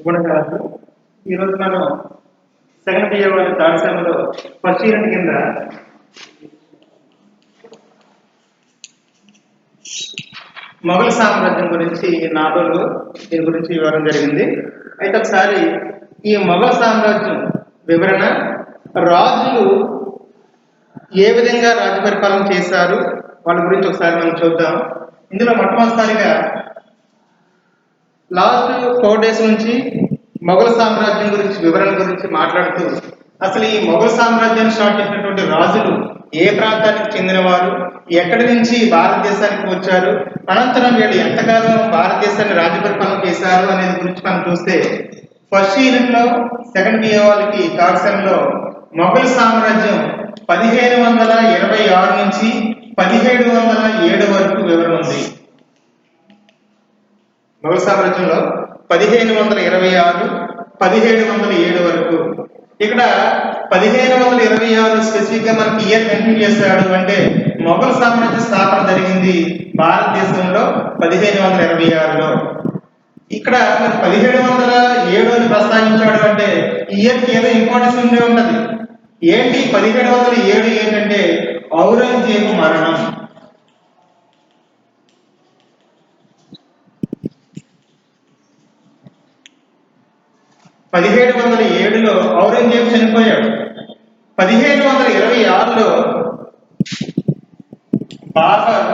గుణకాలు. ఈరోజు మనం సెకండ్ ఇయర్ వాళ్ళ దాడిసంలో ఫస్ట్ యూనిట్ కింద మొఘల్ సామ్రాజ్యం గురించి నాలుగు దీని గురించి వివరం జరిగింది. అయితే ఒకసారి ఈ మొఘల్ సామ్రాజ్యం వివరణ, రాజులు ఏ విధంగా రాజ్య పరిపాలన చేశారు వాళ్ళ గురించి ఒకసారి మనం చూద్దాం. ఇందులో మొట్టమొదటిసారిగా లాస్ట్ 4 days నుంచి మొఘల్ సామ్రాజ్యం గురించి వివరణ గురించి మాట్లాడుతూ అసలు ఈ మొఘల్ సామ్రాజ్యాన్ని స్టార్ట్ చేసినటువంటి రాజులు ఏ ప్రాంతానికి చెందినవారు, ఎక్కడి నుంచి భారతదేశానికి వచ్చారు, అనంతరం వీళ్ళు ఎంతకాలం భారతదేశాన్ని రాజ్య పరిపాలన చేశారు అనేది గురించి మనం చూస్తే ఫస్ట్ యూనిట్ లో సెకండ్ ఇయర్ వాళ్ళకి కాక్సన్లో మొఘల్ సామ్రాజ్యం 1526 నుంచి 1707 వరకు వివరణ ఉంది. మొఘల్ సామ్రాజ్యంలో 1526, 1707 వరకు. ఇక్కడ 1526 స్పెసిఫిక్ గా మనకి ఇయర్ మెన్షన్ చేశాడు. అంటే మొఘల్ సామ్రాజ్య స్థాపన జరిగింది భారతదేశంలో 1526లో. ఇక్కడ 1707 ప్రస్తావించాడు అంటే ఇయర్ కి ఏదో ఇంపార్టెన్స్ ఉండే ఉన్నది. ఏంటి 1707 ఏంటంటే ఔరంగజేబు మరణం. లో ఔరంగజేబు చనిపోయాడు. 1526లో బాబర్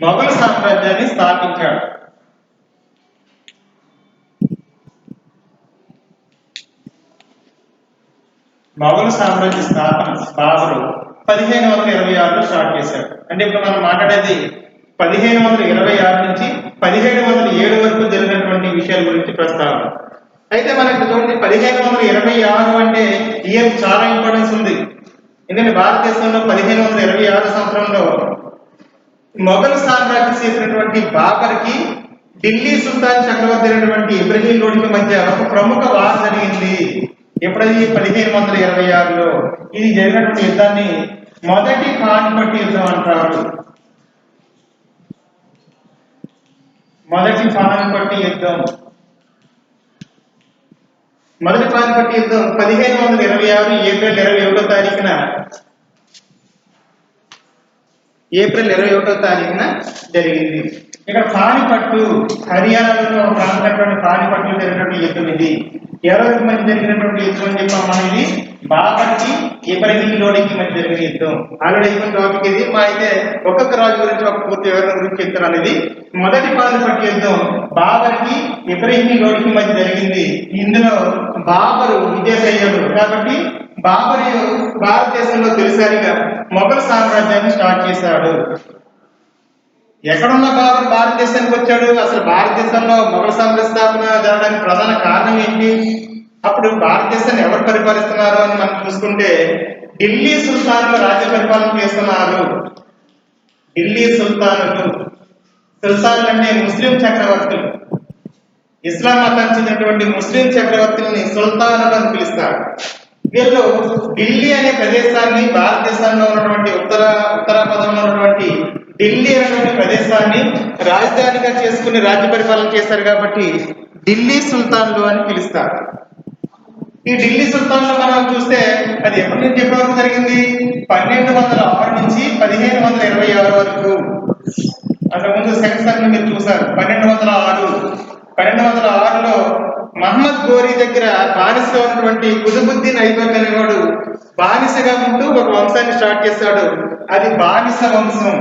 మొఘల్ సామ్రాజ్యాన్ని స్థాపించాడు. మొఘల్ సామ్రాజ్య స్థాపన బాబరు 1526లో స్టార్ట్ చేశాడు. అంటే ఇప్పుడు మనం మాట్లాడేది 1526 నుంచి 1707 వరకు జరిగినటువంటి విషయాల గురించి ప్రస్తావన. అయితే మనకి చూడండి 1526 అంటే ఇయర్ చాలా ఇంపార్టెన్స్ ఉంది. ఎందుకంటే భారతదేశంలో 1526 సంవత్సరంలో మొఘల్ సామ్రాజ్యం చేసినటువంటి బాబర్కి ఢిల్లీ సుల్తాన్ చక్రవర్తి అయినటువంటి ఇబ్రహీం లోడికి మధ్య ఒక ప్రముఖ వార్ జరిగింది. ఎప్పుడది 1526లో. ఇది జరిగినటువంటి యుద్ధాన్ని మొదటి పానిపట్టు యుద్ధం అంటారు. మొదటి పానిపట్టు యుద్ధం 1526 ఏప్రిల్ 21వ తారీఖున జరిగింది. ఇక్కడ పానిపట్టు హర్యానాలో ప్రాంతమైనటువంటి పానిపట్టులో జరిగినటువంటి యుద్ధం. ఇది ఎవరికి మధ్య జరిగినటువంటి యుద్ధం అని చెప్పాం మనం. ఇది బాబర్కి ఇబ్రహీం లోడికి మధ్య జరిగిన యుద్ధం. ఆల్రెడీ అయిపోయిన టాపిక్ ఇది. మా అయితే ఒక్కొక్క రాజు గురించి ఒక పూర్తి వివరణ గురించి చెప్తాను. అనేది మొదటి పానిపట్టు యుద్ధం బాబర్కి ఇబ్రహీం లోడికి మధ్య జరిగింది. ఇందులో బాబరు విజయశయ్యుడు కాబట్టి బాబరు భారతదేశంలో తొలిసారిగా మొఘల్ సామ్రాజ్యాన్ని స్టార్ట్ చేశాడు. ఎక్కడున్న బాబర్ భారతదేశానికి వచ్చాడు? అసలు భారతదేశంలో మొఘల్ సామ్రాజ్య స్థాపన జరగడానికి ప్రధాన కారణం ఏంటి? అప్పుడు భారతదేశాన్ని ఎవరు పరిపాలిస్తున్నారు అని మనం చూసుకుంటే ఢిల్లీ సుల్తానులు రాజ్య పరిపాలన చేస్తున్నారు. ఢిల్లీ సుల్తానులు అంటే ముస్లిం చక్రవర్తులు. ఇస్లాం మతానికి చెందినటువంటి ముస్లిం చక్రవర్తుల్ని సుల్తానులు అని పిలుస్తారు. వీళ్ళు ఢిల్లీ అనే ప్రదేశాన్ని, భారతదేశంలో ఉన్నటువంటి ఉత్తరాపథంలో ఉన్నటువంటి ఢిల్లీ అనేటువంటి ప్రదేశాన్ని రాజధానిగా చేసుకుని రాజ్య పరిపాలన చేశారు కాబట్టి ఢిల్లీ సుల్తాన్లు అని పిలుస్తారు. ఈ ఢిల్లీ సుల్తాన్లు మనం చూస్తే అది ఎప్పటి నుంచి ఎప్పటి వరకు జరిగింది? 1206 నుంచి 1526 వరకు. అంతకుముందు సెకండ్ మీరు చూసారు. 1206లో మహమ్మద్ గోరీ దగ్గర బానిసగా ఉన్నటువంటి కుతుబుద్దీన్ ఐబక్ అనేవాడు బానిసగా ఉంటూ ఒక వంశాన్ని స్టార్ట్ చేశాడు. అది బానిస వంశం.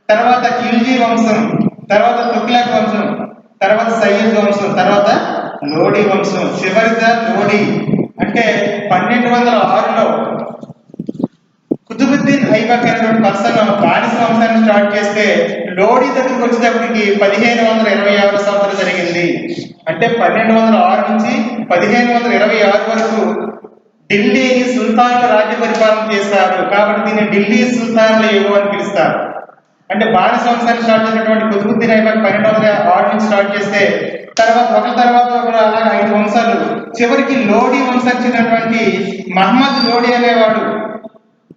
తర్వాత ఖిల్జీ వంశం, తర్వాత తుగ్లక్ వంశం, తర్వాత సయ్యద్ వంశం, తర్వాత లోడి వంశం, చివరిగా లోడి. అంటే 1206లో కుతుబుద్దీన్ ఐబక్ అనేటువంటి పర్సన్ బానిస వంశాన్ని స్టార్ట్ చేస్తే లోడి దగ్గరికి వచ్చేటప్పటికి 1526 సంవత్సరం జరిగింది. అంటే 1206 నుంచి 1526 వరకు ఢిల్లీని సుల్తాన్ల రాజ్య పరిపాలన చేశారు. కాబట్టి దీన్ని ఢిల్లీ సుల్తాన్ల యుగం అని పిలుస్తారు. అంటే బానిస వంశాన్ని స్టార్ట్ చేసినటువంటి కుతుబుద్దీన్ ఐబక్ 1206 నుంచి స్టార్ట్ చేస్తే తర్వాత ఒకరు అలాగే 5 వంశాలు, చివరికి లోడి వంశానికి చెందినటువంటి మహమ్మద్ లోడి అనేవాడు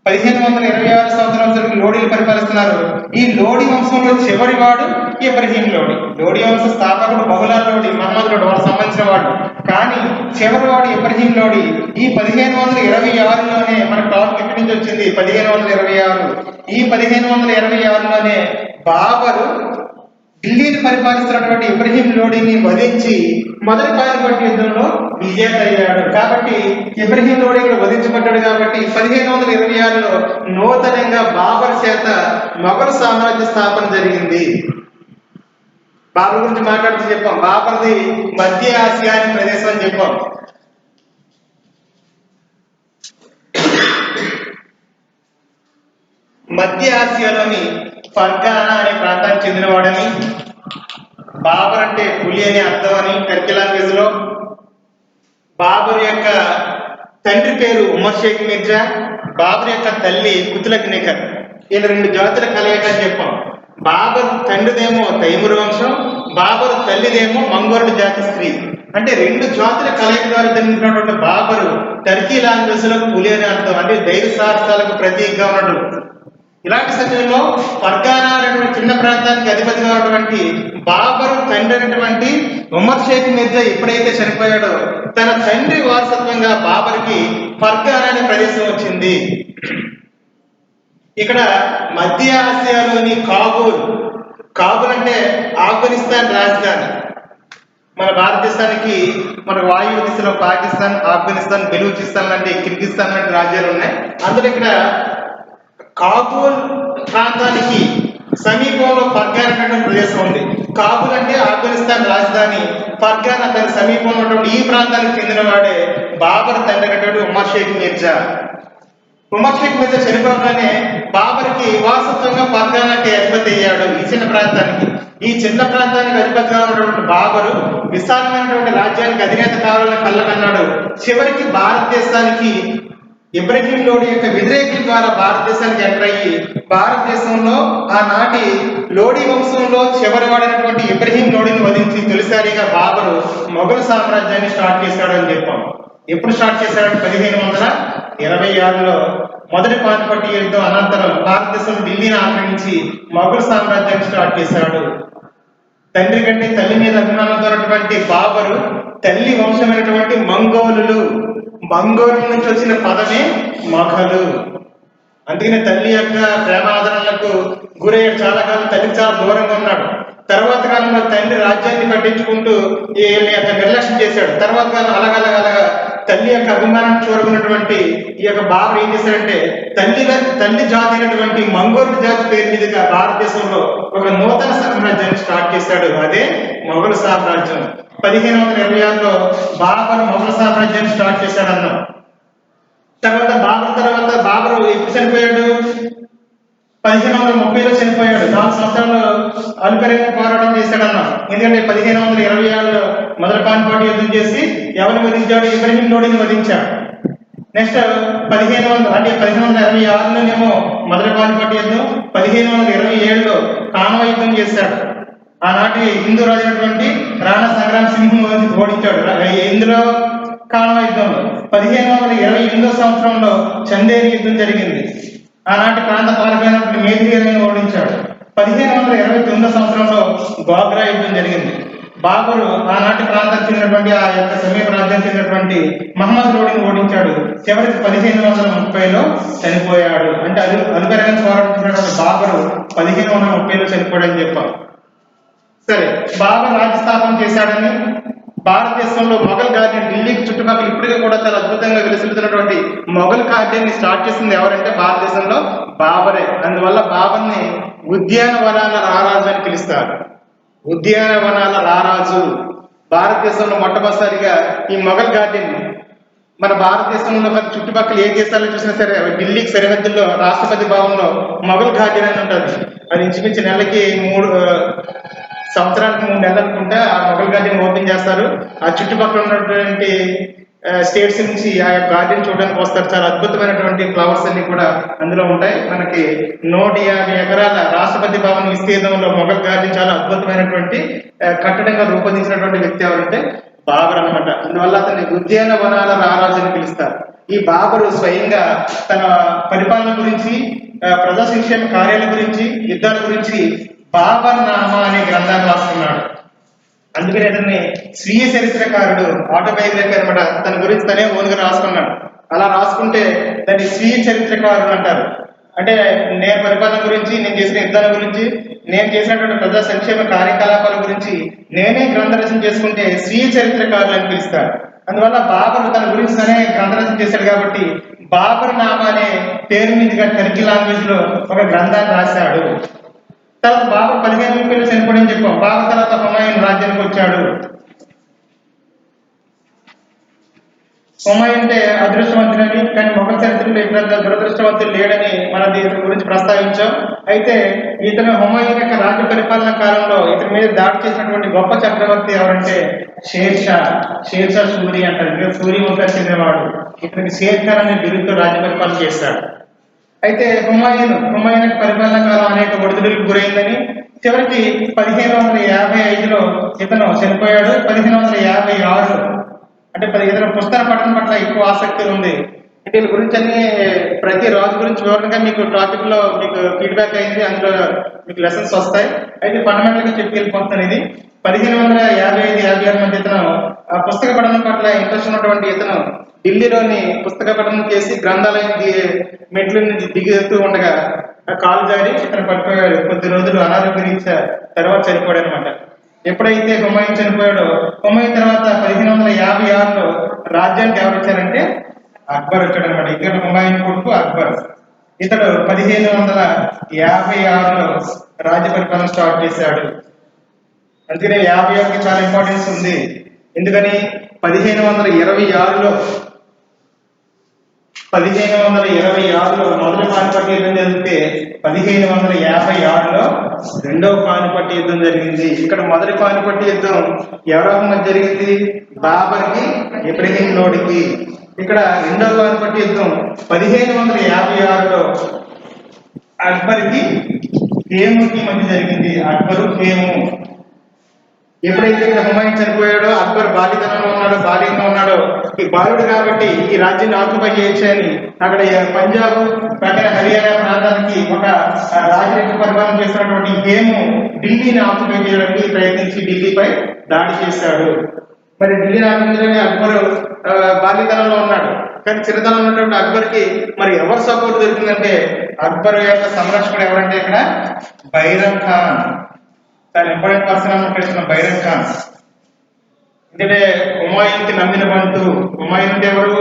1526 సంవత్సరం వరకు లోడీలు పరిపాలిస్తున్నారు. ఈ లోడి వంశంలో చివరి వాడు ఇబ్రహీం లోడి. లోడి వంశ స్థాపకుడు బహుళ లోడి, మహమ్మద్ లోడి వాళ్ళకి సంబంధించిన వాడు. కానీ చివరి వాడు ఇబ్రహీం లోడి. ఈ 1526లోనే మన టాపిక్ ఎక్కడి నుంచి వచ్చింది? 1526. ఈ 1526లోనే బాబరు ఢిల్లీని పరిపాలిస్తున్నటువంటి ఇబ్రహీం లోడిని వధించి మొదటి పానిపట్టు యుద్ధంలో విజేత అయ్యాడు. కాబట్టి ఇబ్రహీం లోడి ఇక్కడ వధించబడ్డాడు. కాబట్టి 1526లో నూతనంగా బాబర్ చేత మొఘల్ సామ్రాజ్య స్థాపన జరిగింది. బాబర్ గురించి మాట్లాడుతూ చెప్పాం, బాబర్ది మధ్య ఆసియా అనే ప్రదేశం అని చెప్పాం. మధ్య ఆసియాలోని ఫర్గానా అనే ప్రాంతానికి చెందినవాడని, బాబర్ అంటే పులి అనే అర్థం అని టర్కీ లాంగ్వేజ్ లో. బాబర్ యొక్క తండ్రి పేరు ఉమర్ షేక్ మిర్జా, బాబర్ యొక్క తల్లి కుతులక్ నికర్. ఇలా రెండు జాతుల కలయిక అని చెప్పాం. బాబర్ తండ్రిదేమో తైమూర్ వంశం, బాబర్ తల్లిదేమో మంగోలుడు జాతి స్త్రీ. అంటే రెండు జాతుల కలయిక ద్వారా జన్మించినటువంటి బాబరు టర్కీ లాంగ్వేజ్ లో పులి అనే అర్థం, అంటే ధైర్య సాహసాలకు ప్రతీకగా ఉన్నాడు. ఇలాంటి సమయంలో ఫర్గానా అనేటువంటి చిన్న ప్రాంతానికి అధిపతిగా ఉన్నటువంటి బాబరు తండ్రి అయినటువంటి ఉమర్ షేక్ మిర్జా ఎప్పుడైతే చనిపోయాడో తన తండ్రి వారసత్వంగా బాబర్కి ఫర్గానా అనే ప్రదేశం వచ్చింది. ఇక్కడ మధ్య ఆసియాలోని కాబూల్ అంటే ఆఫ్ఘనిస్తాన్ రాజధాని. మన భారతదేశానికి మన వాయువ్య దిశలో పాకిస్తాన్, ఆఫ్ఘనిస్తాన్, బెలూచిస్తాన్ లాంటి, కిర్గిస్తాన్ లాంటి రాజ్యాలు ఉన్నాయి. అందులో ఇక్కడ కాబూల్ ప్రాంతానికి సమీపంలో ఫర్గానా అనేటువంటి ప్రదేశం ఉంది. కాబూల్ అంటే ఆఫ్ఘనిస్తాన్ రాజధాని, ఫర్గానా దాని సమీపంలో ఉన్నటువంటి ఈ ప్రాంతానికి చెందిన వాడే బాబర్ తండ్రి అనేటువంటి ఉమర్ షేక్ మిర్జా. ఉమర్ షేక్ మిర్జా చనిపోగానే బాబర్కి వారసత్వంగా ఫర్గానాకి అధిపతి అయ్యాడు. ఈ చిన్న ప్రాంతానికి అధిపతిగా ఉన్నటువంటి బాబరు విశాలమైనటువంటి రాజ్యానికి అధినేత కావాలని కళ్ళకన్నాడు. చివరికి భారతదేశానికి ఇబ్రహీం లోడి యొక్క వ్యతిరేకుల ద్వారా భారతదేశానికి ఎంటర్ అయ్యి భారతదేశంలో ఆనాటి లోడి వంశంలో చివరి వాడినటువంటి ఇబ్రహీం లోడిని వధించి తొలిసారిగా బాబరు మొఘల్ సామ్రాజ్యాన్ని స్టార్ట్ చేశాడు అని చెప్పాం. ఎప్పుడు స్టార్ట్ చేశాడు? 1526లో మొదటి పానిపట్టు యుద్ధం అనంతరం భారతదేశం ఢిల్లీని ఆక్రమించి మొఘల్ సామ్రాజ్యాన్ని స్టార్ట్ చేశాడు. తండ్రి కంటే తల్లి మీద అభిమానంతో ఉన్నటువంటి బాబరు తల్లి వంశమైనటువంటి మంగోలు నుంచి వచ్చిన పదమే మొఘలు. అందుకనే తల్లి యొక్క ప్రేమాదరణలకు గురయ్యాడు. చాలా కాలం తల్లికి చాలా దూరంగా ఉన్నాడు. తర్వాత కాలంలో తండ్రి రాజ్యాన్ని పట్టించుకుంటూ యొక్క నిర్లక్ష్యం చేశాడు. తర్వాత కాలం అలాగ తల్లి యొక్క అభిమానం చూరుకున్నటువంటి ఈ యొక్క బాబరు ఏం చేశాడంటే తల్లి జాతి అయినటువంటి మంగోలు జాతి పేరు మీదుగా భారతదేశంలో ఒక నూతన సామ్రాజ్యాన్ని స్టార్ట్ చేశాడు. అదే మొఘల్ సామ్రాజ్యం. 1526లో బాబరు మొఘల్ సామ్రాజ్యాన్ని స్టార్ట్ చేశాడన్నాం. తర్వాత బాబరు ఎప్పుడు చనిపోయాడు? 1530లో చనిపోయాడు. 4 సంవత్సరాలు అల్పెరగ పోరాటం చేశాడన్నాం. ఎందుకంటే 1526లో మొదటి పానిపట్టు యుద్ధం చేసి ఎవరిని వధించాడు? ఇబ్రహీం లోడిని వధించాడు. నెక్స్ట్ 1526లోనేమో మొదటి పానిపట్టు యుద్ధం, 1527లో కాన్వా యుద్ధం చేశాడు. ఆనాటి హిందూ రాజు అయినటువంటి రాణా సంగ్రామ్ సింహ్ ఓడించాడు ఇందులో కాన్వా యుద్ధంలో. 1528వ సంవత్సరంలో చందేరి యుద్ధం జరిగింది. ఆనాటి ప్రాంత పాలకులైనటువంటి మేధిని ఓడించాడు. 1529వ సంవత్సరంలో గోగ్రా యుద్ధం జరిగింది. బాబరు ఆనాటి ప్రాంతానికి చెందినటువంటి ఆ యొక్క సమీప రాజ్యానికి చెందినటువంటి మహమ్మద్ లోడిని ఓడించాడు. చివరికి 1530లో చనిపోయాడు. అంటే అలుపెరగని పోరాడుతున్నటువంటి బాబరు 1530లో చనిపోయాడని చెప్పాం. సరే, బాబర్ రాజ్యస్థాపన చేశాడని భారతదేశంలో మొఘల్ గార్డెన్ ఢిల్లీకి చుట్టుపక్కల ఇప్పటికీ కూడా చాలా అద్భుతంగా విలసిల్లుతున్నటువంటి మొఘల్ గార్డెన్ ని స్టార్ట్ చేసింది ఎవరంటే భారతదేశంలో బాబరే. అందువల్ల బాబర్ని ఉద్యానవనాల రారాజు అని పిలుస్తారు. ఉద్యానవనాల రారాజు. భారతదేశంలో మొట్టమొదటిసారిగా ఈ మొఘల్ గార్డెన్ మన భారతదేశంలో చుట్టుపక్కల ఏ దేశాల్లో చూసినా సరే ఢిల్లీకి సరిహద్దుల్లో రాష్ట్రపతి భవన్లో మొఘల్ గార్డెన్ అని ఉంటుంది. అది ఇంచుమించు నెలకి సంవత్సరానికి 3 నెలలు అనుకుంటే ఆ మొఘల్ గార్డెన్ ఓపెన్ చేస్తారు. ఆ చుట్టుపక్కల ఉన్నటువంటి స్టేట్స్ నుంచి ఆ గార్డెన్ చూడడానికి వస్తారు. చాలా అద్భుతమైనటువంటి ఫ్లవర్స్ అన్ని కూడా అందులో ఉంటాయి. మనకి 150 ఎకరాల రాష్ట్రపతి భవన్ విస్తీర్ణంలో మొఘల్ గార్డెన్ చాలా అద్భుతమైనటువంటి కట్టడంగా రూపొందించినటువంటి వ్యక్తి ఎవరంటే బాబర్ అనమాట. అందువల్ల అతన్ని ఉద్యానవనాల రారాజు అని పిలుస్తారు. ఈ బాబరు స్వయంగా తన పరిపాలన గురించి, ప్రజా సంక్షేమ కార్యాల గురించి, యుద్ధాల గురించి బాబర్ నామా అనే గ్రంథాన్ని రాసుకున్నాడు. అందుకని అతన్ని స్వీయ చరిత్రకారుడు, ఆటోబయోగ్రఫీ అనమాట. తన గురించి తనే ఓన్గా రాసుకున్నాడు. అలా రాసుకుంటే దాన్ని స్వీయ చరిత్రకారుడు అంటారు. అంటే నేను పరిపాలన గురించి, నేను చేసిన యుద్ధాల గురించి, నేను చేసినటువంటి ప్రజా సంక్షేమ కార్యకలాపాల గురించి నేనే గ్రంథ రచన చేసుకుంటే స్వీయ చరిత్రకారులు అని పిలుస్తారు. అందువల్ల బాబర్ తన గురించి తనే గ్రంథ రచన చేశాడు కాబట్టి బాబర్ నామా అనే పేరు మీదుగా టర్కీ లాంగ్వేజ్ లో ఒక గ్రంథాన్ని రాశాడు. తర్వాత బాబర్ 1530 చనిపోవడం చెప్పాం. బాబర్ తర్వాత హుమాయూన్ రాజ్యానికి వచ్చాడు. హుమాయూన్ అంటే అదృష్టవంతుడని, కానీ మొఘల్ చరిత్రలో ఇతర దురదృష్టవంతుడు లేడని మన దీని గురించి ప్రస్తావించాం. అయితే ఇతను హుమాయూన్ యొక్క రాజ్య పరిపాలన కాలంలో ఇతని మీద దాడి చేసినటువంటి గొప్ప చక్రవర్తి ఎవరంటే షేర్షా సూరి అంటారు. ఇక్కడ సూరి వంశానికి చెందినవాడు. ఇతనికి షేర్ ఖాన్ అనే బిరుదుతో రాజ్య పరిపాలన చేశాడు. అయితే హుమాయూన్ పరిపాలన కాలం అనేక ఒడిదుడులకు గురైందని చివరికి 1555లో ఇతను చనిపోయాడు. 1556 అంటే ఇతను పుస్తక పఠనం పట్ల ఎక్కువ ఆసక్తి ఉంది. వీటి గురించి అన్ని ప్రతి రాజు గురించి వివరంగా మీకు టాపిక్ లో మీకు ఫీడ్బ్యాక్ అయింది. అందులో మీకు లెసన్స్ వస్తాయి. అయితే ఫండమెంటల్ గా చెప్పి వెళ్ళిపోతున్నాను. ఇది 1555-56 మధ్య ఇతను ఆ పుస్తక పఠనం పట్ల ఇంట్రెస్ట్ ఉన్నటువంటి ఇతను ఢిల్లీలోని పుస్తక పఠనం చేసి గ్రంథాలయం మెట్ల నుంచి దిగుతూ ఉండగా కాలు జారి ఇతను పడిపోయాడు. కొద్ది రోజులు అనారోగ్య రీత్యా తర్వాత చనిపోయాడు అనమాట. ఎప్పుడైతే హుమాయూన్ చనిపోయాడో, హుమాయూన్ తర్వాత 1556లో రాజ్యానికి ఎవరు వచ్చారంటే అక్బర్ వచ్చాడు అనమాట. ఇక్కడ హుమాయూన్ కొడుకు అక్బర్. ఇతడు 1556లో రాజ్య పరిపాలన స్టార్ట్ చేశాడు. అందుకనే 56కి చాలా ఇంపార్టెన్స్ ఉంది. ఎందుకని 1526లో మొదటి పానిపట్టు యుద్ధం జరిగితే 1556లో రెండవ పానిపట్టు యుద్ధం జరిగింది. ఇక్కడ మొదటి పానిపట్టు యుద్ధం ఎవరి మధ్య జరిగింది? బాబర్కి ఇబ్రహీం లోడికి. ఇక్కడ రెండవ పానిపట్టు యుద్ధం 1556లో అక్బర్కి హేముకి మధ్య జరిగింది. అక్బరు హేము. ఎప్పుడైతే ఇక్కడ హుమాయూన్ చనిపోయాడో, అక్బర్ బాల్యంగా ఉన్నాడో, ఈ బాలుడు కాబట్టి ఈ రాజ్యాన్ని ఆక్యుపై చేయొచ్చని అక్కడ పంజాబ్ ప్రకార హర్యానా ప్రాంతానికి ఒక రాజరిక పరిపాలన చేస్తున్నటువంటి హేము ఢిల్లీని ఆక్యుపై చేయడానికి ప్రయత్నించి ఢిల్లీపై దాడి చేశాడు. మరి ఢిల్లీని ఆక్రమించడానికి అక్బరు బాల్యతనంలో ఉన్నాడు. కానీ చిన్నతనంలో ఉన్నటువంటి అక్బర్కి మరి ఎవరు సపోర్ట్ దొరికిందంటే అక్బర్ యొక్క సంరక్షకుడు ఎవరంటే ఇక్కడ బైరం ఖాన్. చాలా ఇంపార్టెంట్ పర్సన్ అన్న బైరం ఖాన్. ఎందుకంటే హుమాయూన్కి నమ్మిన బంటు. హుమాయూన్ అంటే ఎవరు?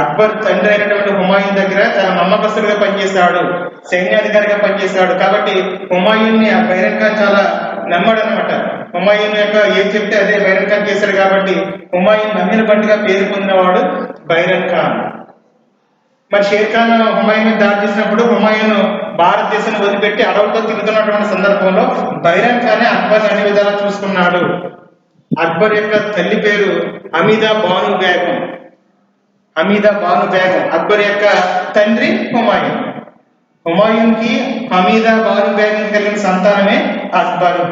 అక్బర్ తండ్రి అయినటువంటి హుమాయూన్ దగ్గర చాలా నమ్మకస్తుడిగా పనిచేశాడు, సైన్యాధికారిగా పనిచేశాడు. కాబట్టి హుమాయూన్ని ఆ బైరం ఖాన్ చాలా నమ్మాడు అనమాట. హుమాయూన్ యొక్క ఏం చెప్తే అదే బైరం ఖాన్ చేశాడు. కాబట్టి హుమాయూన్ నమ్మిన బంటుగా పేరు పొందినవాడు బైరం ఖాన్. మరి షేర్ ఖాన్ హుమాయూన్ దాడి చేసినప్పుడు హుమాయూన్ భారతదేశాన్ని వదిలిపెట్టి అడవులతో తిరుగుతున్నటువంటి సందర్భంలో బైరం ఖాన్ అక్బర్ అన్ని విధాలా చూసుకున్నాడు. అక్బర్ యొక్క తల్లి పేరు హమీదా బాను బేగం. అక్బర్ యొక్క తండ్రి హుమాయూన్. హుమాయూన్కి హమీదా బాను బేగం కలిగిన సంతానమే అక్బరు.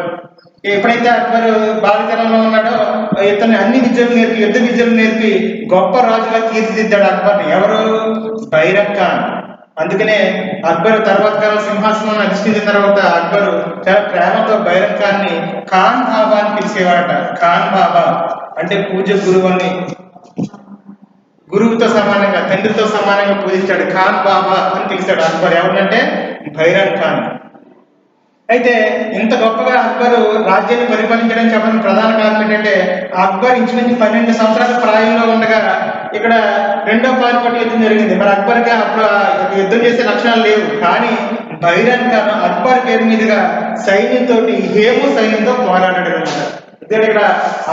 ఎప్పుడైతే అక్బర్ బాలితనంలో ఉన్నాడో ఇతను అన్ని విద్యలు నేర్పి, యుద్ధ విద్యలు నేర్పి గొప్ప రాజుగా తీర్చిదిద్దాడు అక్బర్ని. ఎవరు? బైరం ఖాన్. అందుకనే అక్బర్ తర్వాత కాలం సింహాసనాన్ని అధిష్ఠించిన తర్వాత అక్బరు చాలా ప్రేమతో బైరం ఖాన్ని ఖాన్ బాబా అని పిలిచేవాడట. ఖాన్ బాబా అంటే పూజ్య గురువు అని, గురువుతో సమానంగా, తండ్రితో సమానంగా పూజించాడు. ఖాన్ బాబా అని పిలిచాడు అక్బర్. ఎవరినంటే బైరం ఖాన్. అయితే ఇంత గొప్పగా అక్బర్ రాజ్యాన్ని పరిపాలించడానికి చెప్పడానికి ప్రధాన కారణం ఏంటంటే అక్బర్ ఇంచుమించు 12 సంవత్సరాల ప్రాయంలో ఉండగా ఇక్కడ రెండో పానిపట్టు యుద్ధం జరిగింది. మరి అక్బర్కి అప్పుడు యుద్ధం చేసే లక్షణాలు లేవు. కానీ బైరం ఖాన్ అక్బర్ పేరు మీదుగా సైన్యంతో హేము సైన్యంతో పోరాడాడు అనమాట. ఇక్కడ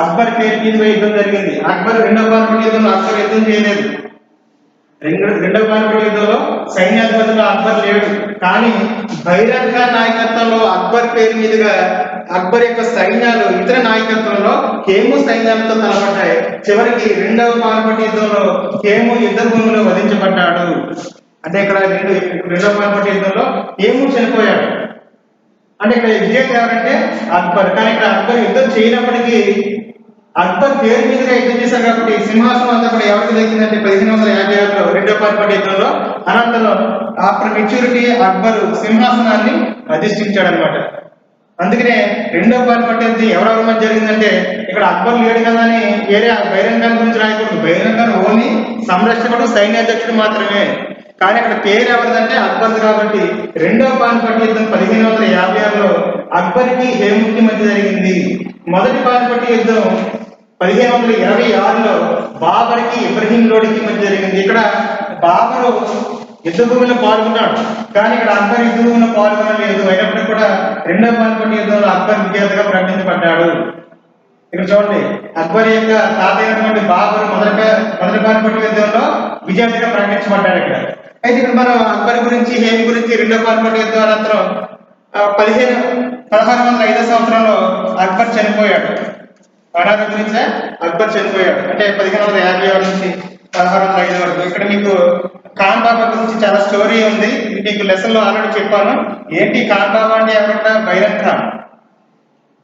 అక్బర్ పేరు మీదుగా యుద్ధం జరిగింది. అక్బర్ రెండో పానిపట్టు యుద్ధంలో అక్బర్ యుద్ధం చేయలేదు. రెండవ పానిపట్టు యుద్ధంలో సైన్యాధిపతిలో అక్బర్ లేడు. కానీ బైరం ఖాన్ నాయకత్వంలో అక్బర్ పేరు మీదుగా అక్బర్ యొక్క సైన్యాలు ఇతర నాయకత్వంలో హేము సైన్యాలతో తలపడ్డాయి. చివరికి రెండవ పానిపట్టు యుద్ధంలో హేము యుద్ధ భూమిలో వధించబడ్డాడు. అంటే ఇక్కడ రెండవ పానిపట్టు యుద్ధంలో హేము చనిపోయాడు. అంటే ఇక్కడ విజయం ఎవరంటే అక్బర్. కానీ ఇక్కడ అక్బర్ యుద్ధం చేయనప్పటికీ అక్బర్ పేరు మీదుగా యుద్ధం చేశారు కాబట్టి సింహాసనం అంతా కూడా ఎవరికి దక్కిందంటే 1556లో రెండో పానిపట్టు యుద్ధంలో. అనంతరం ఆఫ్టర్ మెచ్యూరిటీ అక్బరు సింహాసనాన్ని అధిష్ఠించాడు అనమాట. అందుకనే రెండో పానిపట్టు యుద్ధం ఎవరెవరి మధ్య జరిగిందంటే ఇక్కడ అక్బర్ లేడు కదా అని వేరే బైరం ఖాన్ గురించి రాయకూడదు. బైరం ఖాన్ ఓన్లీ సంరక్షకుడు, సైన్యాధ్యక్షుడు మాత్రమే. కానీ అక్కడ పేరు ఎవరిదంటే అక్బర్ కాబట్టి రెండో పానిపట్టు యుద్ధం 1556లో అక్బర్కి హేముకి మధ్య జరిగింది. మొదటి పానిపట్టు యుద్ధం 1526లో బాబర్కి ఇబ్రహీం లోడికి మధ్య జరిగింది. ఇక్కడ బాబరు యుద్ధ భూమిలో పాల్గొన్నాడు, కానీ ఇక్కడ అక్బర్ యుద్ధ భూమిలో పాల్గొనలేదు. అయినప్పటికీ కూడా రెండో పానిపట్టు యుద్ధంలో అక్బర్ విజేతగా ప్రకటించబడ్డాడు. ఇక్కడ చూడండి, అక్బర్ యొక్క తాత అయినటువంటి బాబరు మొదటి పానిపట్టు యుద్ధంలో విజేతగా ప్రకటించబడ్డాడు ఇక్కడ. అయితే ఇక్కడ మనం అక్బర్ గురించి, హేమి గురించి, రెండో పానిపట్టు యుద్ధం అనంతరం 1605 సంవత్సరంలో అక్బర్ చనిపోయాడు. అనాథ గురించే అక్బర్ చనిపోయాడు. అంటే 1556 నుంచి 1605 వరకు. ఇక్కడ మీకు ఖాన్ బాబా గురించి చాలా స్టోరీ ఉంది. ఇది మీకు లెసన్ లో ఆల్రెడీ చెప్పాను. ఏంటి ఖాన్ బాబా అంటే ఎవరంట? బైరం ఖాన్.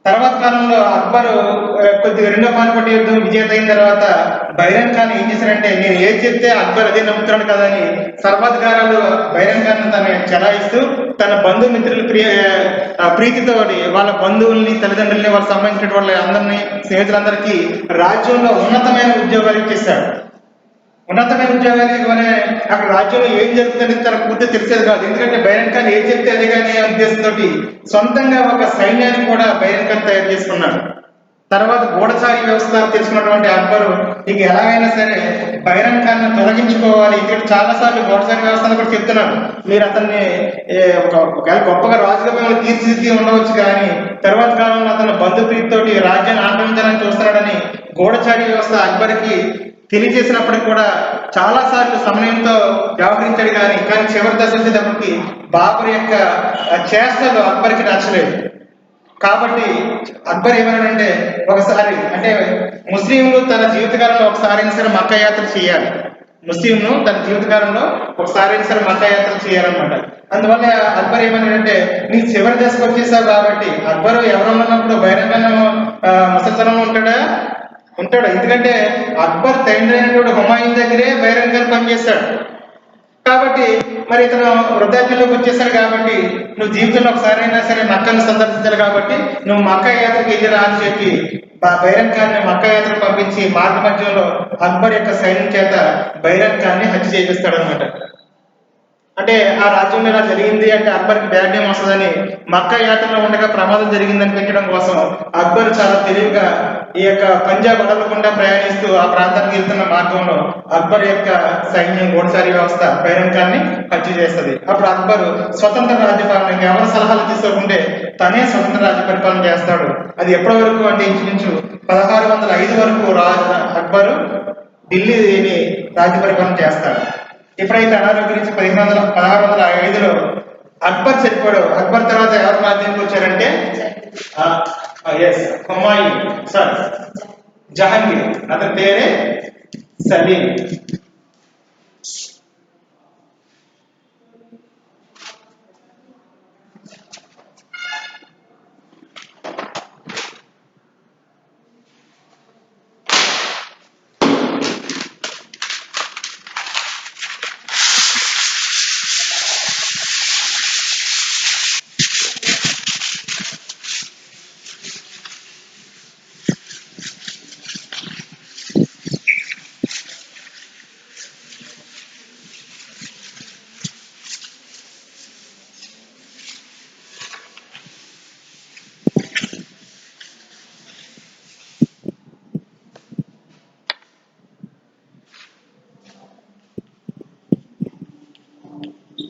తర్వాత కాలంలో అక్బర్ కొద్దిగా రెండో పానిపట్టు యుద్ధం విజేత అయిన తర్వాత బైరం ఖాన్ ఏం చేశారంటే, నేను ఏది చెప్తే అక్బర్ అదే నమ్ముతున్నాడు కదా అని సర్వాధికారాలు బైరం ఖాన్ తన చెలాయిస్తూ తన బంధుమిత్రుల ప్రీతితో వాళ్ళ బంధువుల్ని, తల్లిదండ్రుల్ని, వాళ్ళకి సంబంధించిన వాళ్ళ అందరినీ, స్నేహితులందరికీ రాజ్యంలో ఉన్నతమైన ఉద్యోగాలు ఇచ్చేశాడు. ఉన్నతమైన ఉద్యోగాలు ఇవ్వనే అక్కడ రాజ్యంలో ఏం జరుగుతుందని తనకు పూర్తి తెలిసేది కాదు. ఎందుకంటే బైరం ఖాన్ ఏం చెప్తే అదే కానీ ఉద్దేశంతో సొంతంగా ఒక సైన్యాన్ని కూడా బైరం ఖాన్ తయారు చేసుకున్నాడు. తర్వాత గూఢచారి వ్యవస్థ తెలుసుకున్నటువంటి అక్బరు ఇక ఎలాగైనా సరే బైరం ఖాన్ తొలగించుకోవాలి. ఇక్కడ చాలా సార్లు గూఢచారి వ్యవస్థను కూడా చెప్తున్నాడు. మీరు అతన్ని ఒకవేళ గొప్పగా రాజుగా మిమ్మల్ని తీర్చిదిద్ది ఉండవచ్చు, కానీ తర్వాత కాలంలో అతను బంధుప్రీతితోటి రాజ్యాన్ని ఆక్రమించాలని చూస్తున్నాడని గూఢచారి వ్యవస్థ అక్బర్కి తెలియజేసినప్పటికి కూడా చాలా సార్లు సమయంతో వ్యవహరించాడు. కానీ చివరి దశ వచ్చేటప్పటికి బాబర్ యొక్క చేష్టలు అక్బర్కి నచ్చలేదు. కాబట్టి అక్బర్ ఏమన్నాడంటే, ఒకసారి అంటే ముస్లింలు తన జీవితకాలంలో ఒకసారి సరే మక్కా యాత్ర చేయాలి. ముస్లింలు తన జీవితకాలంలో ఒకసారి సరే మక్కా యాత్ర చేయాలన్నమాట. అందువల్ల అక్బర్ ఏమన్నాడంటే, నీ చివరి దశకు వచ్చేసావు కాబట్టి అక్బర్ ఎవరన్నప్పుడు బైరం ఖాన్ ముసలితనంలో ఉంటాడు. ఎందుకంటే అక్బర్ తండ్రి అయినటువంటి హుమాయూన్ దగ్గరే బైరం ఖాన్ పనిచేస్తాడు. కాబట్టి మరి ఇతను వృద్ధాప్యంలోకి వచ్చేసాడు కాబట్టి నువ్వు జీవితంలో ఒకసారి అయినా సరే మక్కాను సందర్శించాలి కాబట్టి నువ్వు మక్కా యాత్రకి వెళ్ళిరా అని చెప్పి బైరం ఖాన్ ని మక్కా యాత్రకు పంపించి మార్గ మధ్యంలో అక్బర్ యొక్క సైన్యం చేత బైరం ఖాన్ ని హత్య చేపిస్తాడు అనమాట. అంటే ఆ రాజ్యంలో ఇలా జరిగింది అంటే అక్బర్కి బ్యాడ్ నేమ్ వస్తుందని మక్కా యాత్రలో ఉండగా ప్రమాదం జరిగిందని పెట్టడం కోసం అక్బర్ చాలా తెలివిగా ఈ యొక్క పంజాబ్ అడగకుండా ప్రయాణిస్తూ ఆ ప్రాంతానికి వెళ్తున్న మార్గంలో అక్బర్ యొక్క సైన్యం, గూఢచారి వ్యవస్థ బైరం ఖాన్ ని హత్య చేస్తుంది. అప్పుడు అక్బర్ స్వతంత్ర రాజ్యపాలన, ఎవరి సలహాలు తీసుకోకుంటే తనే స్వతంత్ర రాజ్య పరిపాలన చేస్తాడు. అది ఎప్పటి వరకు అంటే ఇంచుమించు 1605 వరకు అక్బరు ఢిల్లీని రాజ్య పరిపాలన చేస్తాడు. ఎప్పుడైతే అనారోగ్యం 1605లో అక్బర్ చనిపోయాడు. అక్బర్ తర్వాత ఎవరు రాజ్యానికి వచ్చారంటే హుమాయూన్ జహాంగీర్, అతని పేరే సలీం.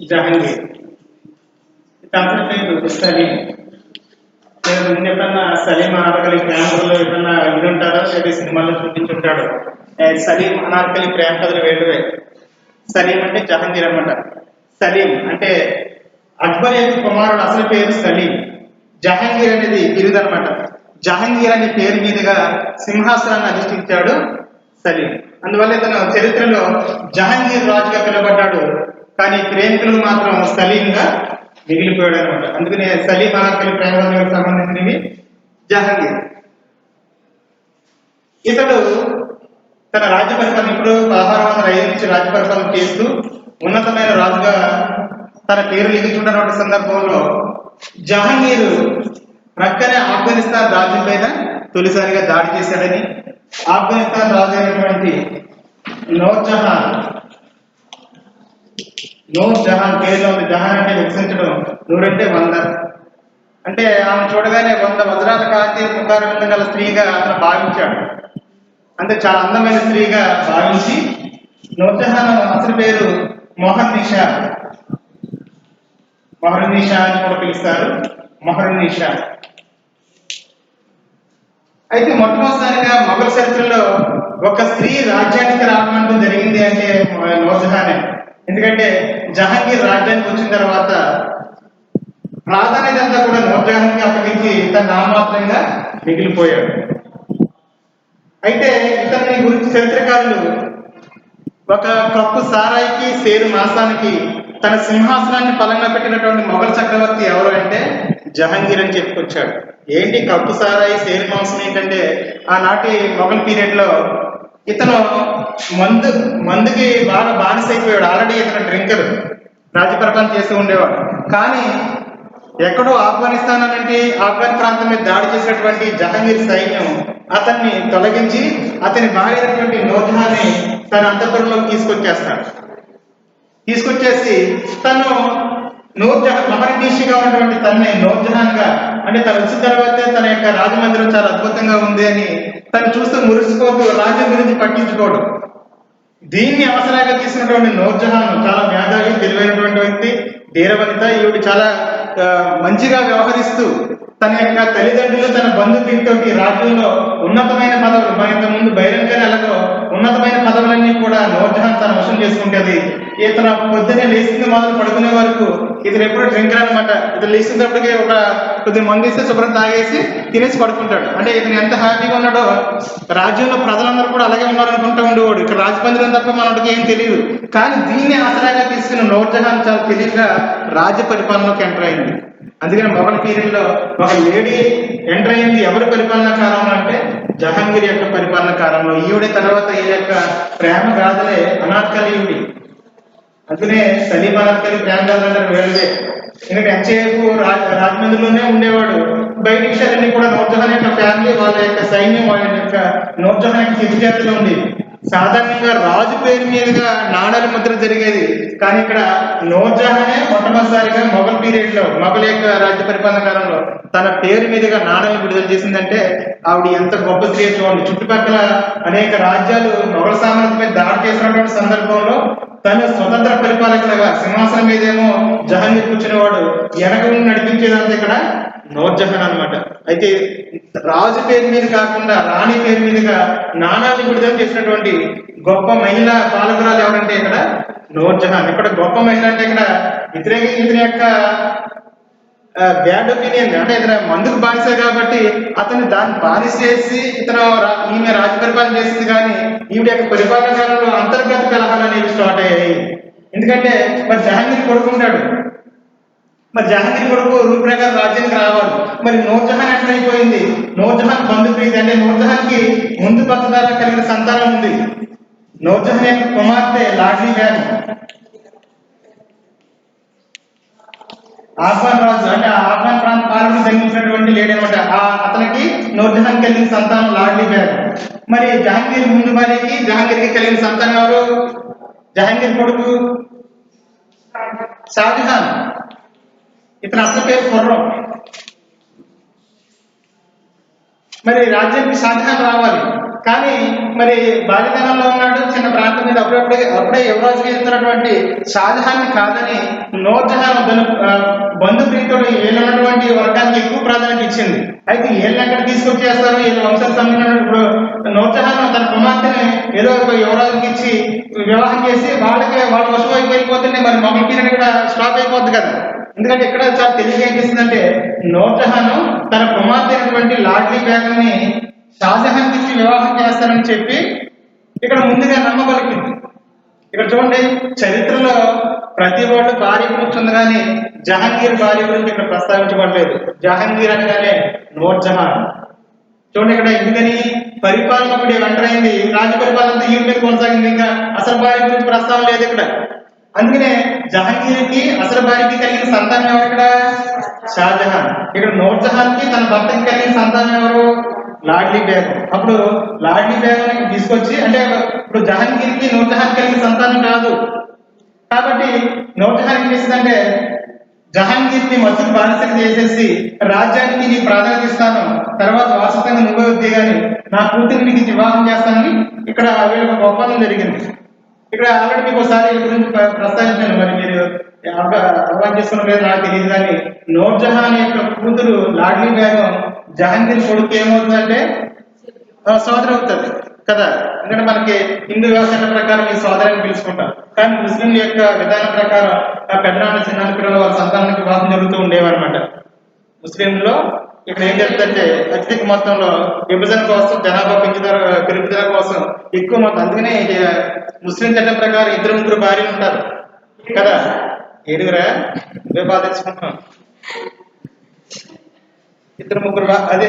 జహాంగీర్ అతని పేరు సలీం. ముందు ఎప్పుడన్నా సలీం అనార్కలి ప్రేమ కథలు ఎప్పుడన్నా వినుంటారో లేదా సినిమాల్లో చూపించుంటాడు. సలీం అనార్కలి ప్రేమ కథలు వేడువే. సలీం అంటే జహాంగీర్ అన్నమాట. సలీం అంటే అక్బర్ యొక్క కుమారుడు అసలు పేరు సలీం. జహాంగీర్ అనేది బిరుదు అనమాట. జహాంగీర్ అనే పేరు మీదుగా సింహాసనాన్ని అధిష్ఠించాడు సలీం. అందువల్ల ఇతను చరిత్రలో జహాంగీర్ రాజుగా పిలువబడ్డాడు, కానీ ప్రేమికులు మాత్రం సలీంగా మిగిలిపోయాడు అనమాట. అందుకనే సలీం అనార్కలి ప్రేమకు సంబంధించినవి జహాంగీర్. ఇతడు తన రాజ్య పరిపాలన ఇప్పుడు 1605 నుంచి రాజ్య పరిపాలన చేస్తూ ఉన్నతమైన రాజుగా తన పేరు లిఖించుకున్నటువంటి సందర్భంలో జహాంగీర్ ప్రక్కనే ఆఫ్ఘనిస్తాన్ రాజ్యం పైన తొలిసారిగా దాడి చేశాడని, ఆఫ్ఘనిస్తాన్ రాజు అయినటువంటి నూర్జహాన్ నూర్జహాన్ పేరులో ఉంది. జహాన్ అంటే వికసించడం, నూరంటే 100. అంటే ఆమె చూడగానే 100 వజ్రాల కాంతి ముఖారవిందం గల స్త్రీగా అతను భావించాడు. అంటే చాలా అందమైన స్త్రీగా భావించి నూర్జహాన్ అసలు పేరు మొహర్నిషా అని కూడా పిలుస్తారు. మొహర్నిషా. అయితే మొట్టమొదటిసారిగా మొఘల్ చరిత్రలో ఒక స్త్రీ రాజ్యానికి రావడం జరిగింది అంటే నూర్జహానే. ఎందుకంటే జహాంగీర్ రాజ్యానికి వచ్చిన తర్వాత ప్రాధాన్యత అంతా కూడా నూర్జహాన్కి అప్పగించి తన నామాత్రంగా మిగిలిపోయాడు. అయితే ఇతని గురించి చరిత్రకారులు ఒక కప్పు సారాయికి సేరు మాసానికి తన సింహాసనాన్ని పలంగా పెట్టినటువంటి మొఘల్ చక్రవర్తి ఎవరు అంటే జహాంగీర్ అని చెప్పుకొచ్చాడు. ఏంటి కప్పు సారాయి సేరు మాంసం ఏంటంటే ఆనాటి మొఘల్ పీరియడ్ లో ఇతను మందుకి బాగా బానిస అయిపోయాడు. ఆల్రెడీ ఇతను డ్రింకర్, రాజ్య పరిపాలన చేస్తూ ఉండేవాడు. కానీ ఎక్కడో ఆఫ్ఘనిస్తాన్ అంటే ఆఫ్ఘన్ ప్రాంతం మీద దాడి చేసినటువంటి జహాంగీర్ సైన్యం అతన్ని తొలగించి అతని భార్య అయినటువంటి నూర్జహాన్ని తన అంతఃపురంలోకి తీసుకొచ్చేసి తను నూర్జహాన్ మహర్నిషిగా ఉన్నటువంటి తనని నూర్జహాన్ గా, అంటే తను వచ్చిన తర్వాతే తన యొక్క రాజమందిరం చాలా అద్భుతంగా ఉంది అని తను చూస్తూ మురిసిపోతూ రాజ్యం గురించి పట్టించుకోవడం. దీన్ని అవసరంగా తీసుకున్నటువంటి నూర్జహాన్ చాలా మేధావి, తెలివైనటువంటి వ్యక్తి, ధీరవనిత. ఈవిడ చాలా మంచిగా వ్యవహరిస్తూ తన యొక్క తల్లిదండ్రులు, తన బంధువులతోటి రాజ్యంలో ఉన్నతమైన పదవులు, మన ఇంత ముందు బహిరంగ నెలలో ఉన్నతమైన పదవులన్నీ కూడా నూర్జహాన్ తన వశం చేసుకుంటేది. ఇతను పొద్దున్నే లేచింది మొదలు పడుకునే వరకు ఇతను ఎప్పుడు డ్రింకర్ అనమాట. ఇతను లేచినప్పటికీ ఒక కొద్ది మంది ఇస్తే శుభ్రం తాగేసి తినేసి పడుకుంటాడు. అంటే ఇతను ఎంత హ్యాపీగా ఉన్నాడో రాజ్యంలో ప్రజలందరూ కూడా అలాగే ఉన్నారనుకుంటూ ఉండేవాడు. ఇక్కడ రాజపందిరం తప్ప మనకి ఏం తెలియదు. కానీ దీన్ని ఆసరాగా తీసుకున్న నూర్జహాన్ చాలా తెలివిగా రాజ్య పరిపాలనలోకి ఎంటర్ అయింది. అందుకని మొఘల్ పీరియడ్ లో ఒక లేడీ ఎంటర్ అయింది ఎవరి పరిపాలనా కాలంలో అంటే జహాంగీర్ యొక్క పరిపాలన కాలంలో. ఈవిడ తర్వాత ఈ యొక్క ప్రేమ గాథలే అనార్కలి ఈవిడి. అందుకనే సలీం అనార్కలి ప్రేమ గాథలు అంటారు వేరే. ఎందుకంటే ఎంతసేపు రాజమండ్రిలోనే ఉండేవాడు. బయట విషయాలన్నీ కూడా నూర్జహాన్ యొక్క ఫ్యామిలీ, వాళ్ళ యొక్క సైన్యం, వాళ్ళ యొక్క నూర్జహాన్ యొక్క స్థితిజాతిలో ఉండేది. సాధారణంగా రాజు పేరు మీదుగా నాణాల ముద్ర జరిగేది. కానీ ఇక్కడ నూర్జహానే మొట్టమొదటిసారిగా మొఘల్ పీరియడ్ లో, మొఘల్ యొక్క రాజ్య పరిపాలన కాలంలో తన పేరు మీదుగా నాణాలు విడుదల చేసిందంటే ఆవిడ ఎంత గొప్ప స్త్రీ చూడండి. చుట్టుపక్కల అనేక రాజ్యాలు మొఘల్ సామ్రాజ్యం మీద దాడి చేసినటువంటి సందర్భంలో తను స్వతంత్ర పరిపాలకులుగా సింహాసనం మీదేమో జహాంగీర్ కూర్చునేవాడు, వెనక నడిపించేదంతా ఇక్కడ నూర్జహాన్ అనమాట. అయితే రాజు పేరు మీద కాకుండా రాణి పేరు మీదుగా నాణాలు విడుదల చేసినటువంటి గొప్ప మహిళా పాలకురాలు ఎవరంటే ఇక్కడ నూర్జహాన్. ఇక్కడ గొప్ప మహిళ అంటే ఇక్కడ ఇతని యొక్క బ్యాడ్ ఒపీనియన్, అంటే ఇతను మందుకు బానిస కాబట్టి అతను దాన్ని బానిస చేసి ఈమె రాజ్య పరిపాలన చేసింది. కానీ ఈవిడ యొక్క పరిపాలన కాలంలో అంతర్గత కలహాలు అనేవి స్టార్ట్ అయ్యాయి. ఎందుకంటే మరి జహాంగీర్ కొడుకుంటాడు, మరి జహాంగీర్ కొడుకు రూల్ ప్రకారం రాజ్యానికి రావాలి. మరి నూర్జహాన్ ఎట్లా అయిపోయింది? నూర్జహాన్ బంధుప్రీతి, అంటే నూర్జహాన్ కి ముందు పచ్చదార కలిగిన సంతానం ఉంది. నూర్జహాన్ యొక్క కుమార్తె లాడ్లీ బేగం ఆఫ్ఘాన్ రాజు, అంటే ఆఫ్ఘాన్ ప్రాంత పాలన జన్మించినటువంటి లేడీ అనమాట. అతనికి నూర్జహాన్ కలిగిన సంతానం లాడ్లీ బేగం. మరి జహాంగీర్ ముందు భార్యకి జహాంగీర్కి కలిగిన సంతానం ఎవరు? జహాంగీర్ కొడుకు షాజహాన్. ఇతని అసలు పేరు ఖుర్రం. మరి రాజ్యానికి షాజహాన్ రావాలి. కానీ మరి బాల్యకాలంలో ఉన్నాడు, చిన్న ప్రాంతం మీద అప్పుడే యువరాజుగా ఎత్తున్నటువంటి షాజహాన్ కాదని నూర్జహాన్ బంధుప్రీతుడు వీళ్ళున్నటువంటి వర్గానికి ఎక్కువ ప్రాధాన్యత ఇచ్చింది. అయితే వీళ్ళని ఎక్కడ తీసుకొచ్చేస్తారు, వీళ్ళ వంశానికి సంబంధించిన ఇప్పుడు నూర్జహాన్ తన కుమార్తెని ఏదో ఒక యువరాజుకి ఇచ్చి వివాహం చేసి వాళ్ళ వశం వైపు వెళ్ళిపోతుంటే మరి మొఘల్ పీరియడ్ ఇక్కడ స్టాప్ అయిపోద్ది కదా. ఎందుకంటే ఇక్కడ చాలా తెలివిగా ఏం చేసిందంటే నూర్జహాన్ తన కుమార్తె అయినటువంటి లాడ్లీ బేగంని షాజహాన్కి ఇచ్చి వివాహం చేస్తానని చెప్పి ఇక్కడ ముందుగా నమ్మబలికింది. ఇక్కడ చూడండి, చరిత్రలో ప్రతి వాళ్ళు భార్య గురించి ఉంది కానీ జహాంగీర్ భార్య గురించి ఇక్కడ ప్రస్తావించబడలేదు. జహాంగీర్ అనగానే నూర్జహాన్. చూడండి ఇక్కడ ఎందుకని పరిపాలన ఎంటర్ అయింది, రాజ్య పరిపాలన ఈ మీద కొనసాగింది, ఇంకా అసలు భార్య గురించి ప్రస్తావన లేదు ఇక్కడ. అందుకనే జహాంగీర్కి అసలు భార్యకి కలిగిన సంతానం ఎవరు ఇక్కడ? షాజహాన్. ఇక్కడ నూర్జహాన్ కి తన భర్తకి కలిగిన సంతానం ఎవరు? లాడ్లీ బేగం. అప్పుడు లాడ్లీ బేగం తీసుకొచ్చి, అంటే ఇప్పుడు జహాంగీర్కి నూర్జహాన్ కలిగిన సంతానం కాదు కాబట్టి నూర్జహాన్ ఏం చేసిందంటే జహాంగీర్ని మసూద్ బానిసగా చేసేసి రాజ్యానికి నీ ప్రాధాన్యత ఇస్తాను, తర్వాత వారసత్వంగా నువ్వే వద్దే గాని నా కూతురికి నీకు వివాహం చేస్తానని ఇక్కడ వీళ్ళకి ఒక ఒప్పందం జరిగింది. ఇక్కడ ఆల్రెడీ మీకు ఒకసారి వీళ్ళ గురించి ప్రస్తావించాను, మరి మీరు అర్థం చేసుకున్న లేదు నాకు తెలియదు కానీ నూర్జహాన్ యొక్క కూతురు లాడ్లీ బేగం జహాంగీర్ కొడుకు ఏమవుతుందంటే సోదరి అవుతుంది కదా. ఎందుకంటే మనకి హిందూ వ్యవసాయం ప్రకారం ఈ సోదరిని పిలుచుకుంటాం, కానీ ముస్లిం యొక్క విధానం ప్రకారం పెద్దనాన్న చిన్న పిల్లలు వాళ్ళ సంతానానికి వివాహం జరుగుతూ ఉండేవన్నమాట. ముస్లింలో ఇక్కడ ఏం జరుగుతుందంటే అత్యధిక మొత్తంలో విభజన కోసం, జనాభా పెరుగుదల కోసం ఎక్కువ మొత్తం, అందుకనే ముస్లిం చట్టం ప్రకారం 2-3 భార్యలు ఉంటారు కదా. ఏడుగురా ఇవే బాధ తెచ్చుకుంటున్నాం, 2-3 అదే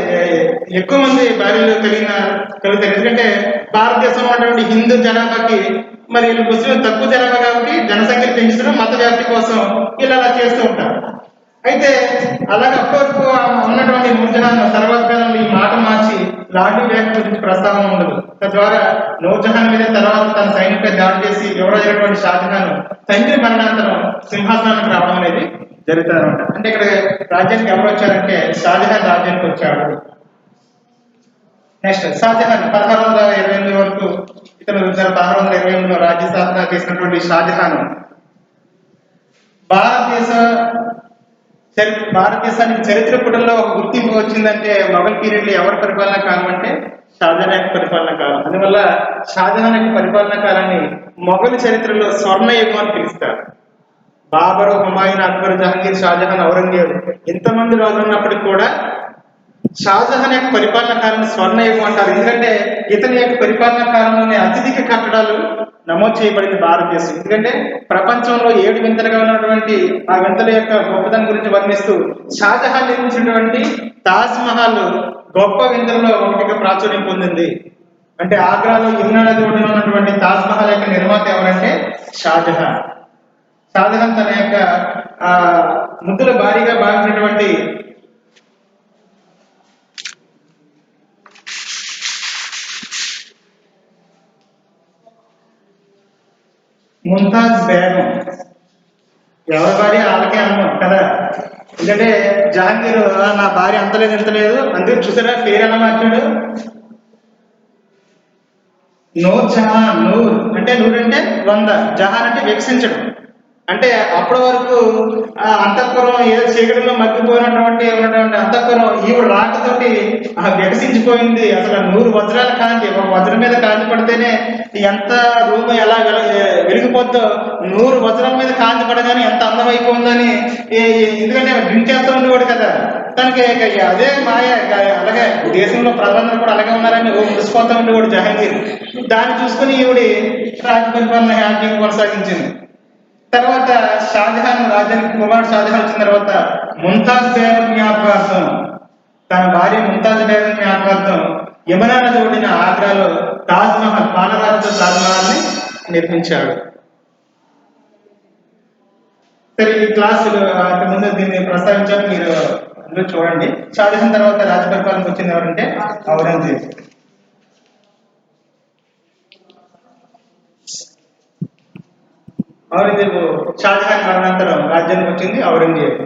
ఎక్కువ మంది భార్యలు కలుగుతారు. ఎందుకంటే భారతదేశంలో ఉన్నటువంటి హిందూ జనాభాకి మరి ముస్లిం తక్కువ జనాభా కాబట్టి జనసంఖ్య పెంచడం మత వ్యాప్తి కోసం ఇలా అలా చేస్తూ ఉంటారు. అయితే అలాగే అప్పటివరకు ఉన్నటువంటి నూర్జహాన్ తర్వాత కాలంలో ఈ మాట మార్చి లాడ్లీ బేగం గురించి ప్రస్తావన ఉండదు. తద్వారా నూర్జహాన్ మీద తర్వాత తన సైనికులపై దాడి చేసి ఎవరైనటువంటి షాజహాన్ తండ్రి మరణాంతరం సింహాసనానికి రావడం అనేది జరుగుతారన్నమాట. అంటే ఇక్కడ రాజ్యానికి ఎవరు వచ్చారంటే షాజహాన్ రాజ్యానికి వచ్చాడు. నెక్స్ట్ షాజహాన్ 1628 వరకు ఇతను 1628లో రాజ్య స్థాపన చేసినటువంటి షాజహాన్ భారతదేశానికి చరిత్ర పుటల్లో ఒక గుర్తింపు వచ్చిందంటే మొఘల్ పీరియడ్ లో ఎవరి పరిపాలన కాలం అంటే షాజహాన్ యొక్క పరిపాలన కాలం. అందువల్ల షాజహాన్ యొక్క పరిపాలన కాలాన్ని మొఘల్ చరిత్రలో స్వర్ణ యుగం అని పిలుస్తారు. బాబరు, హుమాయూన్, అక్బర్, జహంగీర్, షాజహాన్, ఔరంగజేబ్ ఇంతమంది రాజులు ఉన్నప్పటికీ కూడా షాజహాన్ యొక్క పరిపాలన కాలాన్ని స్వర్ణయుగం అంటారు. ఎందుకంటే ఇతని యొక్క పరిపాలన కాలంలోనే అత్యధిక కట్టడాలు నమోదు చేయబడింది భారతదేశం. ఎందుకంటే ప్రపంచంలో 7 వింతలుగా ఉన్నటువంటి ఆ వింతల యొక్క గొప్పతనం గురించి వర్ణిస్తూ షాజహాన్ నిర్మించినటువంటి తాజ్ మహల్ గొప్ప వింతలలో ఒకటిగా ప్రాచుర్యం పొందింది. అంటే ఆగ్రాలో యమునా నది ఒడ్డున ఉన్నటువంటి తాజ్ మహల్ యొక్క నిర్మాత ఎవరంటే షాజహాన్. షాజహాన్ తన యొక్క ముద్దుల భారీగా భావించినటువంటి ముంతాజ్ బేగం ఎవరి భార్య వాళ్ళకే అన్నాం కదా. ఎందుకంటే జహాంగీర్ నా భార్య అంతలేదు ఇంతలేదు అందుకే చూసారా పేరు ఎలా మార్చాడు. నూర్ జహాన్, నూర్ అంటే 100, జహాన్ అంటే వికసించడం. అంటే అప్పటి వరకు అంతఃపురం ఏదో చీకటిలో మగ్గిపోయినటువంటి అంతఃపురం ఈవిడ రాకతోటి వికసించిపోయింది. అసలు 100 వజ్రాల కాంతి, ఒక వజ్రం మీద కాంతి పడితేనే ఎంత రూమ్ ఎలా వెలిగిపోద్దో 100 వజ్రాల మీద కాంతి పడగానే ఎంత అందమైపోయిందని. ఎందుకంటే డ్రింక్ చేస్తూ ఉండేవాడు కదా, తనకి అదే మాయ. అలాగే దేశంలో ప్రజలందరూ కూడా అలాగే ఉన్నారని మురిసిపోతూ ఉండేవాడు జహాంగీర్. దాన్ని చూసుకుని ఈవిడి రాజ్య పరిపాలన హ్యాపీగా కొనసాగించింది. తర్వాత షాజహాన్ రాజ్యానికి కుమారుడు షాజహాన్ వచ్చిన తర్వాత ముంతాజ్ బేగం జ్ఞాపకార్థం, తన భార్య ముంతాజ్ బేగం జ్ఞాపకార్థం యమునా నది ఒడ్డిన ఆగ్రాలో తాజ్ మహల్, పాలరాజుతో తాజ్ మహల్ ని నిర్మించాడు. సరే, ఈ క్లాసులు ముందు దీన్ని ప్రస్తావించాలి, మీరు అందరూ చూడండి. షాజహాన్ తర్వాత రాజ్య పరిపాలనకు వచ్చింది ఎవరంటే ఔరంగజేబ్. ఔరంగజేబు షాజహాన్ మరణాంతరం రాజ్యానికి వచ్చింది ఔరంగజేబు.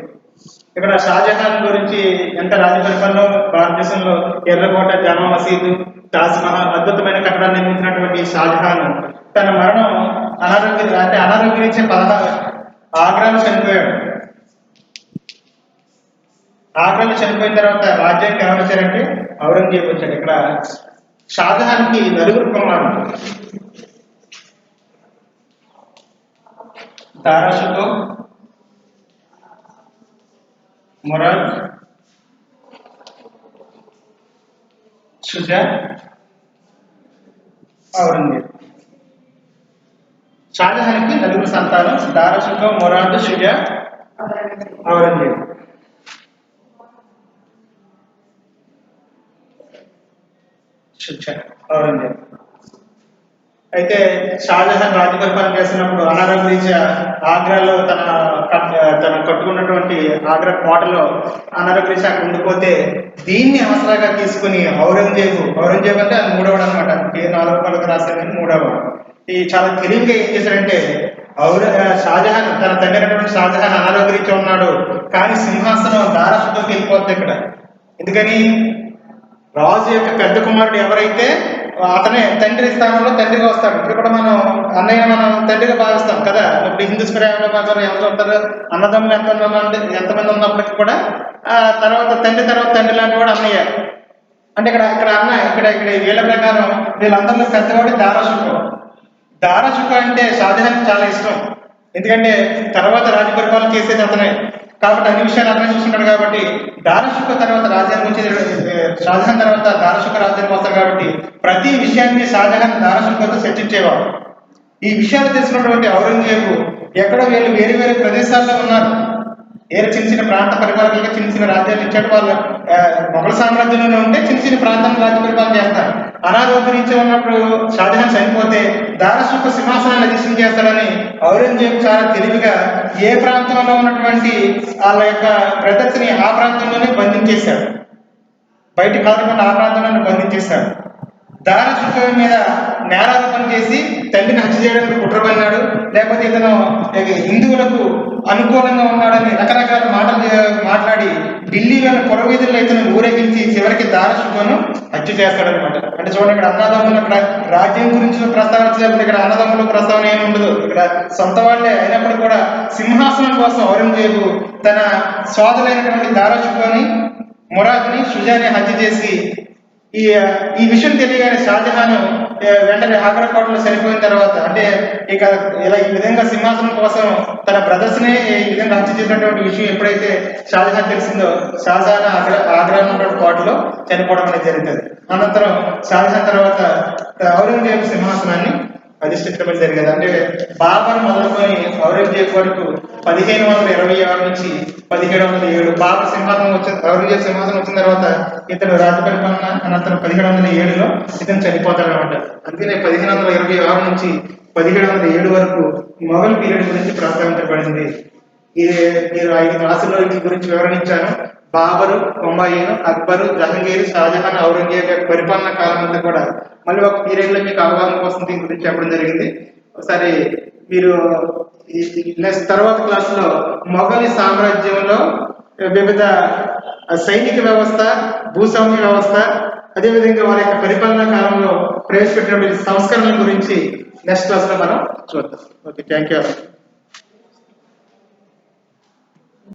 ఇక్కడ షాజహాన్ గురించి ఎంత రాజ్య పరిపాలన, భారతదేశంలో ఎర్రకోట, జామా మసీదు, తాజ్ మహల్ అద్భుతమైన కట్టడాలు నిర్మించినటువంటి షాజహాన్ తన మరణం అనారోగ్యం నుంచి ఆగ్రాలో చనిపోయాడు. ఆగ్రాలో చనిపోయిన తర్వాత రాజ్యానికి ఎవరు వచ్చారంటే ఔరంగజేబు వచ్చాడు. ఇక్కడ షాజహాన్కి 9 కుమారులు. దారాషుకో, మురాద్, షుజా, ఔరంగజేబ్. షాజహాన్కి 9 సంతానం: దారాషుకో, మురాద్, షుజా, ఔరంగజేబ్. షుజా, ఔరంగజేబ్. అయితే షాజహాన్ రాజ్య పరిపాలన చేస్తున్నప్పుడు అనారోగ్యరీత్యా ఆగ్రాలో తన కట్టుకున్నటువంటి ఆగ్రా కోటలో అనారోగ్యరీత్యా అక్కడ ఉండిపోతే దీన్ని ఆసరాగా తీసుకుని ఔరంగజేబు అంటే అది మూడవడు అనమాట. ఏ 4 పలుకు రాశారు మూడవ. ఈ చాలా తెలివిగా ఏం చేశాడంటే షాజహాన్ తన తండ్రి అయినటువంటి షాజహాన్ అనారోగ్యరీత్యా ఉన్నాడు, కానీ సింహాసనం దారాషుకోకి వెళ్ళిపోద్ది ఇక్కడ. ఎందుకని? రాజు యొక్క పెద్ద కుమారుడు ఎవరైతే అతనే తండ్రి స్థానంలో తండ్రిగా వస్తాడు. ఇప్పుడు కూడా మనం అన్నయ్య మనం తండ్రిగా భావిస్తాం కదా. ఇప్పుడు హిందూ స్ప్రేమలో భాగంలో ఎవరు ఉంటారు? అన్నదమ్ములు ఎంతమంది ఉన్నప్పటికీ కూడా తర్వాత తండ్రి లాంటి వాడు అన్నయ్య. అంటే ఇక్కడ అన్న ఇక్కడ వీళ్ళ ప్రకారం వీళ్ళందరిలో పెద్దవాడు దారాషుకో అంటే షాజహాన్ చాలా ఇష్టం. ఎందుకంటే తర్వాత రాజ్య పరిపాలన చేసేది అతనే కాబట్టి అన్ని విషయాలు అతనే చూసుకుంటాడు. కాబట్టి దారాషుకో తర్వాత రాజ్యానికి వచ్చేది షాజహాన్ తర్వాత దారాషుకో రాజ్యానికి వస్తాడు. కాబట్టి ప్రతి విషయాన్ని షాజహాన్ దారాషుకోతో చర్చించేవాడు. ఈ విషయాలు తెలిసినటువంటి ఔరంగజేబు ఎక్కడో వీళ్ళు వేరే వేరే ప్రదేశాల్లో ఉన్నారు. చిన్న ప్రాంత పరిపాలకులుగా చిన్న రాజ్యాలు ఇచ్చాడు. వాళ్ళు మొఘల్ సామ్రాజ్యంలో ఉంటే చిన్న ప్రాంతాన్ని రాజ్య పరిపాలన చేస్తారు. అనారోగ్యరీత్యా ఉన్నప్పుడు షాజహాన్ చనిపోతే దారాషుకో సింహాసనాన్ని అధిష్ఠం చేస్తాడని ఔరంగజేబు చాలా తెలివిగా ఏ ప్రాంతంలో ఉన్నటువంటి వాళ్ళ యొక్క బ్రదర్స్ ని ఆ ప్రాంతంలోనే బంధించేశాడు. బయటికి కదలకుండా ఆ ప్రాంతంలోనే బంధించేశాడు. దారాషుకో మీద నేరారోపణ చేసి తండ్రిని హత్య చేయడానికి కుట్రపన్నాడు, లేకపోతే ఇతను హిందువులకు అనుకూలంగా ఉన్నాడని రకరకాల మాట్లాడి ఢిల్లీలోని పురవీధుల్లో ఇతను ఊరేగించి చివరికి దారాషుకోను హత్య చేస్తాడనమాట. అంటే చూడండి, ఇక్కడ అన్నదమ్ములు అక్కడ రాజ్యం గురించి ప్రస్తావించలేకపోతే ఇక్కడ అన్నదమ్ముల ప్రస్తావన ఏమి ఉండదు. ఇక్కడ సొంత వాళ్ళే అయినప్పుడు కూడా సింహాసనం కోసం ఔరంగజేబు తన సోదరులైనటువంటి దారాషుకోని, మురాద్ని, షుజాని హత్య చేసి ఈ విషయం తెలియగానే షాజహాన్ వెంటనే ఆగ్రా కోటలో చనిపోయిన తర్వాత అంటే ఇక ఈ విధంగా సింహాసనం కోసం తన బ్రదర్స్ నే ఈ విధంగా హత్య చేసినటువంటి విషయం ఎప్పుడైతే షాజహాన్ తెలిసిందో షాజహాన్ ఆగ్రా కోటలో చనిపోవడం అనేది జరుగుతుంది. అనంతరం షాజహాన్ తర్వాత ఔరంగజేబు సింహాసనాన్ని అధిష్ఠించడం జరిగేది. అంటే బాబర్ మొదలుకొని ఔరంగజేబు వరకు 1526 నుంచి 1707 బాబర్ ఔరంగజేబు సింహాసనం వచ్చిన తర్వాత ఇతను రాజ్య పరిపాలన అనంతరం 1707లో ఇతను చనిపోతాడు అనమాట. అందుకనే 1526 నుంచి 1707 వరకు మొఘల్ పీరియడ్ గురించి ప్రస్తావించబడింది. నేను 5 క్లాసుల్లో వీటి గురించి వివరణించాను. బాబరు, హుమాయూన్, అక్బరు, జహంగీర్, షాజహాన్, ఔరంగజేబు యొక్క పరిపాలన కాలం అంతా కూడా మళ్ళీ ఒక పీరియడ్ లో మీకు అవగాహన కోసం దీని గురించి చెప్పడం జరిగింది. ఒకసారి మీరు నెక్స్ట్ తర్వాత క్లాస్ లో మొఘల్ సామ్రాజ్యంలో వివిధ సైనిక వ్యవస్థ, భూస్వామ్య వ్యవస్థ, అదేవిధంగా వారి యొక్క పరిపాలనా కాలంలో ప్రవేశపెట్టిన సంస్కరణల గురించి నెక్స్ట్ క్లాస్ లో మనం చూద్దాం. Okay, thank you.